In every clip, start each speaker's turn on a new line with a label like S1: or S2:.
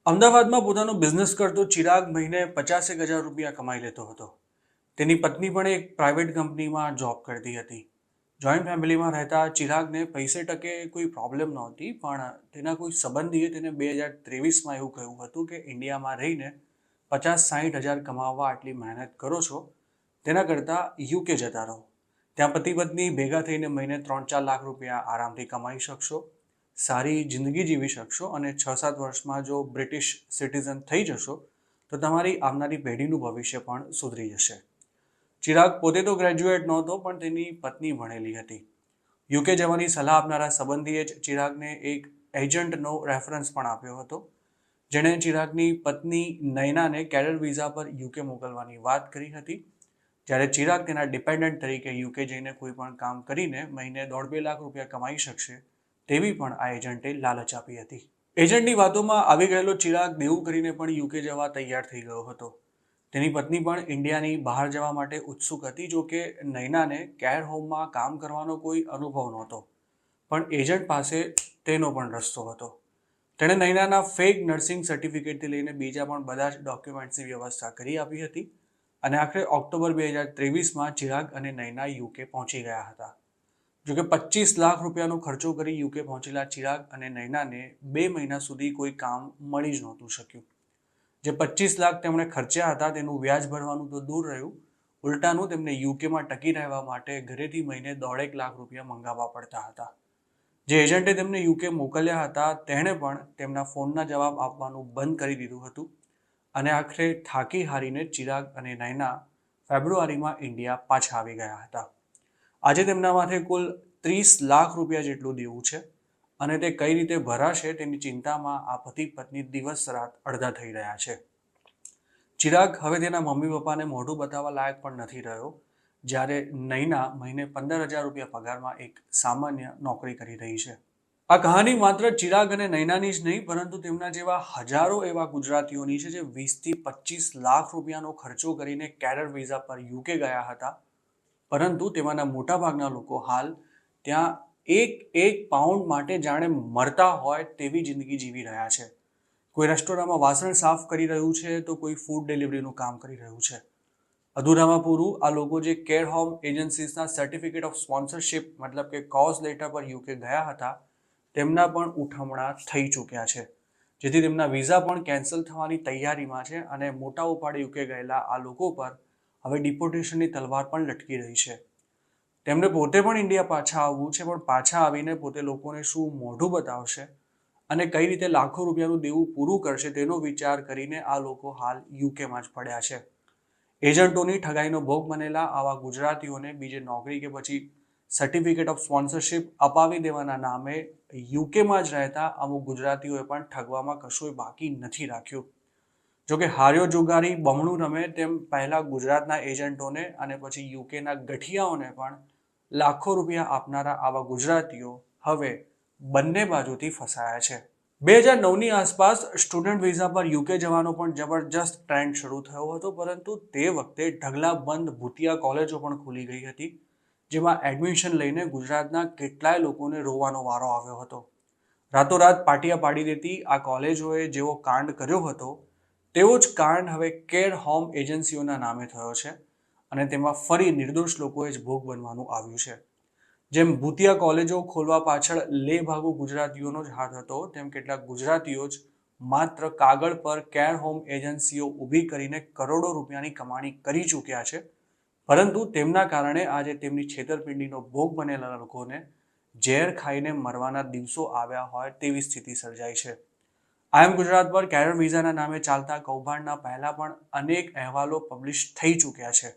S1: અમદાવાદમાં પોતાનો બિઝનેસ કરતો ચિરાગ મહિને 50,000 રૂપિયા કમાઈ લેતો હતો. તેની પત્ની પણ એક પ્રાઇવેટ કંપનીમાં જોબ કરતી હતી. જોઈન્ટ ફેમિલીમાં રહેતા ચિરાગને પૈસે ટકે કોઈ પ્રોબ્લેમ નહોતી, પણ તેના કોઈ સંબંધીએ તેને 2023માં એવું કહ્યું હતું કે ઇન્ડિયામાં રહીને 50-60 હજાર કમાવવા આટલી મહેનત કરો છો, તેના કરતાં યુકે જતા રહો. ત્યાં પતિ પત્ની ભેગા થઈને મહિને 3-4 લાખ રૂપિયા આરામથી કમાઈ શકશો, સારી જિંદગી જીવી શકશો અને 6-7 વર્ષમાં જો બ્રિટિશ સિટીઝન થઈ જશો તો તમારી આવનારી પેઢીનું ભવિષ્ય પણ સુધરી જશે. ચિરાગ પોતે તો ગ્રેજ્યુએટ નહોતો, પણ તેની પત્ની ભણેલી હતી. યુકે જવાની સલાહ આપનારા સંબંધીએ જ ચિરાગને એક એજન્ટનો રેફરન્સ પણ આપ્યો હતો, જેણે ચિરાગની પત્ની નયનાને કેડર વિઝા પર યુકે મોકલવાની વાત કરી હતી. જ્યારે ચિરાગ તેના ડિપેન્ડન્ટ તરીકે યુકે જઈને કોઈ પણ કામ કરીને મહિને 1.5-2 લાખ રૂપિયા કમાઈ શકશે તેવી પણ આ એજન્ટે લાલચ આપી હતી. એજન્ટની વાતોમાં આવી ગયેલો ચિરાગ દેવું કરીને પણ યુકે જવા તૈયાર થઈ ગયો હતો. તેની પત્ની પણ ઇન્ડિયાની બહાર જવા માટે ઉત્સુક હતી. જો કે નયનાને કેર હોમમાં કામ કરવાનો કોઈ અનુભવ નહોતો, પણ એજન્ટ પાસે તેનો પણ રસ્તો હતો. તેણે નયનાના ફેક નર્સિંગ સર્ટિફિકેટથી લઈને બીજા પણ બધા જ ડોક્યુમેન્ટ્સની વ્યવસ્થા કરી આપી હતી અને આખરે ઓક્ટોબર 2023માં ચિરાગ અને નયના યુકે પહોંચી ગયા હતા. જોકે 25 લાખ રૂપિયાનો ખર્ચો કરી યુકે પહોંચેલા ચિરાગ અને નયનાને 2 મહિના સુધી કોઈ કામ મળી જ નહોતું શક્યું. જે 25 લાખ તેમણે ખર્ચ્યા હતા તેનું વ્યાજ ભરવાનું તો દૂર રહ્યું, ઉલટાનું તેમને યુકેમાં ટકી રહેવા માટે ઘરેથી મહિને 1.5 લાખ રૂપિયા મંગાવવા પડતા હતા. જે એજન્ટે તેમને યુકે મોકલ્યા હતા તેણે પણ તેમના ફોનના જવાબ આપવાનું બંધ કરી દીધું હતું અને આખરે થાકી હારીને ચિરાગ અને નયના ફેબ્રુઆરીમાં ઇન્ડિયા પાછા આવી ગયા હતા. આજે તેમના માથે કુલ 30 લાખ રૂપિયા જેટલું દેવું છે અને તે કઈ રીતે ભરાશે તેની ચિંતામાં આ પતિ પત્ની દિવસ રાત અડધા થઈ રહ્યા છે. ચિરાગ હવે તેના મમ્મી પપ્પાને મોઢું બતાવવા લાયક પણ નથી રહ્યો, જ્યારે નયના મહિને 15,000 રૂપિયા પગારમાં એક સામાન્ય નોકરી કરી રહી છે. આ કહાની માત્ર ચિરાગ અને નયનાની જ નહીં, પરંતુ તેમના જેવા હજારો એવા ગુજરાતીઓની છે જે 20-25 લાખ રૂપિયાનો ખર્ચો કરીને કેડર વિઝા પર યુકે ગયા હતા, પરંતુ તેમાંના મોટાભાગના લોકો હાલ ત્યાં એક પાઉન્ડ માટે જાણે મરતા હોય તેવી જિંદગી જીવી રહ્યા છે. કોઈ રેસ્ટોરન્ટમાં વાસણ સાફ કરી રહ્યું છે તો કોઈ ફૂડ ડિલિવરીનું કામ કરી રહ્યું છે. અધૂરામાં પૂરું, આ લોકો જે કેર હોમ એજન્સીસના સર્ટિફિકેટ ઓફ સ્પોન્સરશિપ મતલબ કે કોઝ લેટર પર યુકે ગયા હતા તેમના પણ ઉઠમણા થઈ ચૂક્યા છે, જેથી તેમના વિઝા પણ કેન્સલ થવાની તૈયારીમાં છે અને મોટા ઉપાડે યુકે ગયેલા આ લોકો પર હવે ડિપોર્ટેશનની તલવાર પણ લટકી રહી છે. તેમને પોતે પણ ઇન્ડિયા પાછા આવવું છે, પણ પાછા આવીને પોતે લોકોને શું મોઢું બતાવશે અને કઈ રીતે લાખો રૂપિયાનું દેવું પૂરું કરશે તેનો વિચાર કરીને આ લોકો હાલ યુકેમાં જ પડ્યા છે. એજન્ટોની ઠગાઈનો ભોગ બનેલા આવા ગુજરાતીઓને બીજે નોકરી કે પછી સર્ટિફિકેટ ઓફ સ્પોન્સરશિપ અપાવી દેવાના નામે યુકેમાં જ રહેતા અમુક ગુજરાતીઓએ પણ ઠગવામાં કશું બાકી નથી રાખ્યું. જોકે હાર્યો જુગારી બમણું રમે તેમ પહેલા ગુજરાતના એજન્ટોને અને પછી યુકેના ગઠિયાઓને પણ લાખો રૂપિયા આપનારા આવા ગુજરાતીઓ હવે બંને બાજુથી ફસાયા છે. 2009ની આસપાસ સ્ટુડન્ટ વિઝા પર યુકે જવાનો પણ જબરજસ્ત ટ્રેન્ડ શરૂ થયો હતો, પરંતુ તે વખતે ઢગલાબંધ ભૂતિયા કોલેજો પણ ખુલી ગઈ હતી, જેમાં એડમિશન લઈને ગુજરાતના કેટલાય લોકોને રોવાનો વારો આવ્યો હતો. રાતોરાત પાટિયા પાડી દેતી આ કોલેજોએ જેવો કાંડ કર્યો હતો તેવો જ કાંડ હવે કેર હોમ એજન્સીઓના નામે થયો છે અને તેમાં ફરી નિર્દોષ લોકોએ જ ભોગ બનવાનું આવ્યું છે. જેમ ભૂતિયા કોલેજો ખોલવા પાછળ લે ભાગુ ગુજરાતીઓનો જ હાથ હતો, તેમ કેટલાક ગુજરાતીઓ જ માત્ર કાગળ પર કેર હોમ એજન્સીઓ ઊભી કરીને કરોડો રૂપિયાની કમાણી કરી ચૂક્યા છે, પરંતુ તેમના કારણે આજે તેમની છેતરપિંડીનો ભોગ બનેલા લોકોને ઝેર ખાઈને મરવાના દિવસો આવ્યા હોય તેવી સ્થિતિ સર્જાઈ છે. આઈ એમ ગુજરાત પર કેડર વિઝાના નામે ચાલતા કૌભાંડના પહેલા પણ અનેક અહેવાલો પબ્લિશ થઈ ચૂક્યા છે,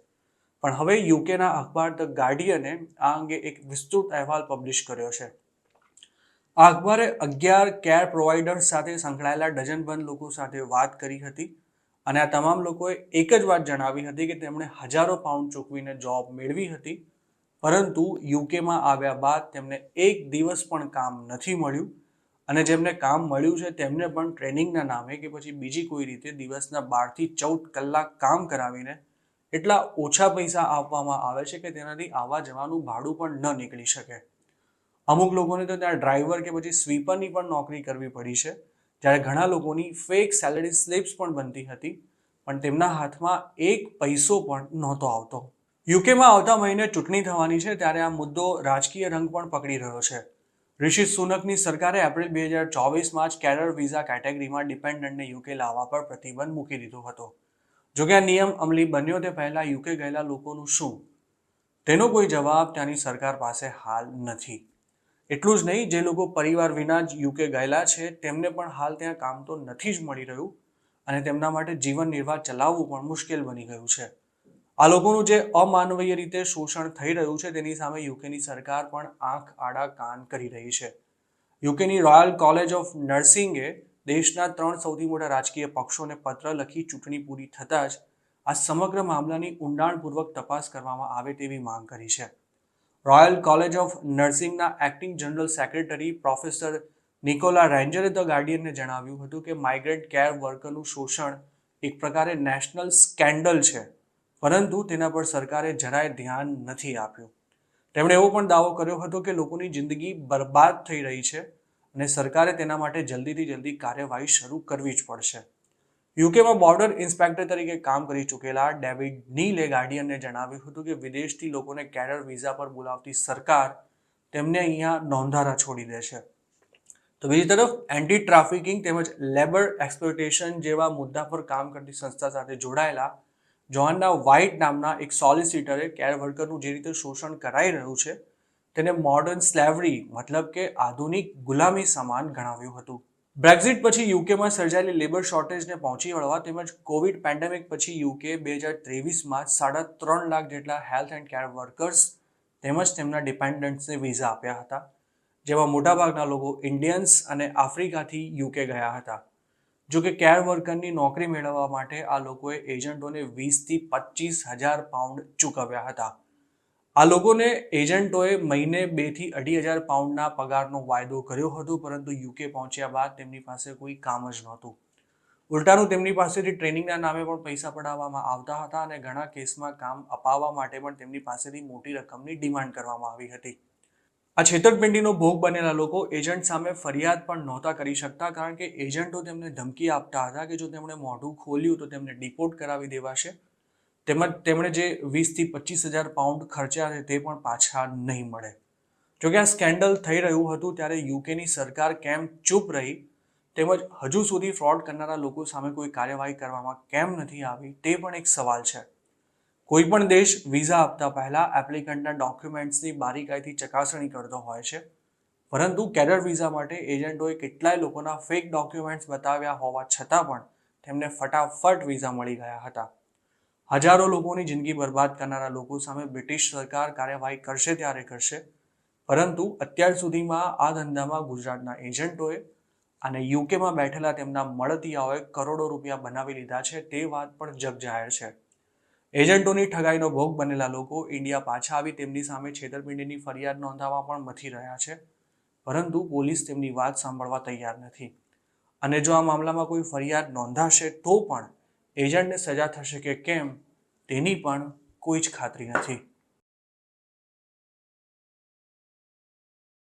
S1: પણ હવે યુકેના અખબાર ધ ગાર્ડિયને આ અંગે એક વિસ્તૃત અહેવાલ પબ્લિશ કર્યો છે. આ અખબારે 11 કેર પ્રોવાઈડર્સ સાથે સંકળાયેલા ડઝનબંધ લોકો સાથે વાત કરી હતી અને આ તમામ લોકોએ એક જ વાત જણાવી હતી કે તેમણે હજારો પાઉન્ડ ચૂકવીને જોબ મેળવી હતી, પરંતુ યુકેમાં આવ્યા બાદ તેમને એક દિવસ પણ કામ નથી મળ્યું અને જેમને કામ મળ્યું છે તેમને પણ ટ્રેનિંગના નામે કે પછી બીજી કોઈ રીતે દિવસના 12 થી 14 કલાક કામ કરાવીને એટલા ઓછા પૈસા આપવામાં આવે છે કે તેનાથી આવવા જવાનું ભાડું પણ ન નીકળી શકે. અમુક લોકોને તો ત્યાં ડ્રાઈવર કે પછી સ્વીપરની પણ નોકરી કરવી પડી છે, જ્યારે ઘણા લોકોની ફેક સેલરી સ્લિપ્સ પણ બનતી હતી, પણ તેમના હાથમાં એક પૈસો પણ નહોતો આવતો. યુકેમાં આવતા મહિને ચૂંટણી થવાની છે, ત્યારે આ મુદ્દો રાજકીય રંગ પણ પકડી રહ્યો છે. ઋષિ સુનકની સરકારે એપ્રિલ 2024માં જ કેરર વિઝા કેટેગરીમાં ડિપેન્ડન્ટને યુકે લાવવા પર પ્રતિબંધ મૂકી દીધો હતો. જોકે આ નિયમ અમલી બન્યો તે પહેલા યુકે ગયેલા લોકોનું શું, તેનો કોઈ જવાબ ત્યાંની સરકાર પાસે હાલ નથી. એટલું જ નહીં, જે લોકો પરિવાર વિના જ યુકે ગયેલા છે તેમને પણ હાલ ત્યાં કામ તો નથી જ મળી રહ્યું અને તેમના માટે જીવન નિર્વાહ ચલાવવું પણ મુશ્કેલ બની ગયું છે. આ લોકોનું જે અમાનવીય રીતે શોષણ થઈ રહ્યું છે તેની સામે યુકેની સરકાર પણ આંખ આડા કાન કરી રહી છે. યુકેની રોયલ કોલેજ ઓફ નર્સિંગે દેશના 3 સૌથી મોટા રાજકીય પક્ષોને પત્ર લખી ચૂંટણી પૂરી થતાં જ આ સમગ્ર મામલાની ઊંડાણપૂર્વક તપાસ કરવામાં આવે તેવી માંગ કરી છે. રોયલ કોલેજ ઓફ નર્સિંગના acting general secretary professor Nicola રેન્જરે ધ ગાર્ડિયનને જણાવ્યું હતું કે માઇગ્રન્ટ કેર વર્કરનું શોષણ એક પ્રકારે નેશનલ સ્કેન્ડલ છે, પરંતુ તેના પર સરકારે જરાય ધ્યાન નથી આપ્યું. તેમણે એવો પણ દાવો કર્યો હતો કે લોકોની જિંદગી બરબાદ થઈ રહી છે અને સરકારે તેના માટે જલ્દીથી જલ્દી કાર્યવાહી શરૂ કરવી જ પડશે. યુકેમાં બોર્ડર ઇન્સ્પેક્ટર તરીકે કામ કરી ચૂકેલા ડેવિડ નીલે ગાર્ડિયનને જણાવ્યું હતું કે વિદેશથી લોકોને કેરર વિઝા પર બોલાવતી સરકાર તેમને અહીંયા નોંધારા છોડી દે છે. તો બીજી તરફ એન્ટી ટ્રાફિકિંગ તેમજ લેબર એક્સપ્લોટેશન જેવા મુદ્દા પર કામ કરતી સંસ્થા સાથે જોડાયેલા જોહન્ના વ્હાઇટ નામના એક સોલિસિટરે કેર વર્કરનું જે રીતે શોષણ કરાઈ રહ્યું છે તેને મોડર્ન સ્લેવરી મતલબ કે આધુનિક ગુલામી સમાન ગણાવ્યું હતું. બ્રેક્ઝિટ પછી યુકેમાં સર્જાયેલી લેબર શોર્ટેજને પહોંચી વળવા તેમજ કોવિડ પેન્ડેમિક પછી યુકે 2023માં 3.5 લાખ જેટલા હેલ્થ એન્ડ કેર વર્કર્સ તેમજ તેમના ડિપેન્ડન્ટ્સને વિઝા આપ્યા હતા, જેમાં મોટાભાગના લોકો ઇન્ડિયન્સ અને આફ્રિકાથી યુકે ગયા હતા. જોકે કેર વર્કરની નોકરી મેળવવા માટે આ લોકોએ એજન્ટોને 20,000 થી 25,000 પાઉન્ડ ચૂકવ્યા હતા. આ લોકોને એજન્ટોએ મહિને 2,000 થી 2,500 પાઉન્ડના પગારનો વાયદો કર્યો હતો, પરંતુ યુકે પહોંચ્યા બાદ તેમની પાસે કોઈ કામ જ નહોતું. ઉલટાનું તેમની પાસેથી ટ્રેનિંગના નામે પણ પૈસા પડાવવામાં આવતા હતા અને ઘણા કેસમાં કામ અપાવવા માટે પણ તેમની પાસેથી મોટી રકમની ડિમાન્ડ કરવામાં આવી હતી. આ છેતરપિંડીનો ભોગ બનેલા લોકો એજન્ટ સામે ફરિયાદ પણ નહોતા કરી શકતા, કારણ કે એજન્ટો તેમને ધમકી આપતા હતા કે જો તેમણે મોઢું ખોલ્યું તો તેમને ડિપોર્ટ કરાવી દેવાશે, તેમજ તેમણે જે 20,000 થી 25,000 પાઉન્ડ ખર્ચ્યા છે તે પણ પાછા નહીં મળે. જોકે આ સ્કેન્ડલ થઈ રહ્યું હતું ત્યારે યુકેની સરકાર કેમ ચૂપ રહી તેમજ હજુ સુધી ફ્રોડ કરનારા લોકો સામે કોઈ કાર્યવાહી કરવામાં કેમ નથી આવી તે પણ એક સવાલ છે. કોઈ પણ દેશ વિઝા આપતા પહેલા એપ્લિકન્ટના ડોક્યુમેન્ટ્સની બારીકાઈથી ચકાસણી કરતો હોય છે, પરંતુ કેરર વિઝા માટે એજન્ટોએ કેટલાય લોકોના ફેક ડોક્યુમેન્ટ્સ બતાવ્યા હોવા છતાં પણ તેમને ફટાફટ વિઝા મળી ગયા હતા. હજારો લોકોની જિંદગી બરબાદ કરનારા લોકો સામે બ્રિટિશ સરકાર કાર્યવાહી કરશે ત્યારે કરશે, પરંતુ અત્યાર સુધીમાં આ ધંધામાં ગુજરાતના એજન્ટોએ અને યુકેમાં બેઠેલા તેમના મળતિયાઓએ કરોડો રૂપિયા બનાવી લીધા છે તે વાત પણ જગજાહેર છે. એજન્ટોની ઠગાઈનો ભોગ બનેલા લોકો ઇન્ડિયા પાછા આવી તેમની સામે છેતરપિંડીની ફરિયાદ નોંધાવવા પણ મથી રહ્યા છે, પરંતુ પોલીસ તેમની વાત સાંભળવા તૈયાર નથી. અને જો આ મામલામાં કોઈ ફરિયાદ નોંધાશે તો પણ એજન્ટને સજા થશે કે કેમ તેની પણ કોઈ જ ખાતરી નથી.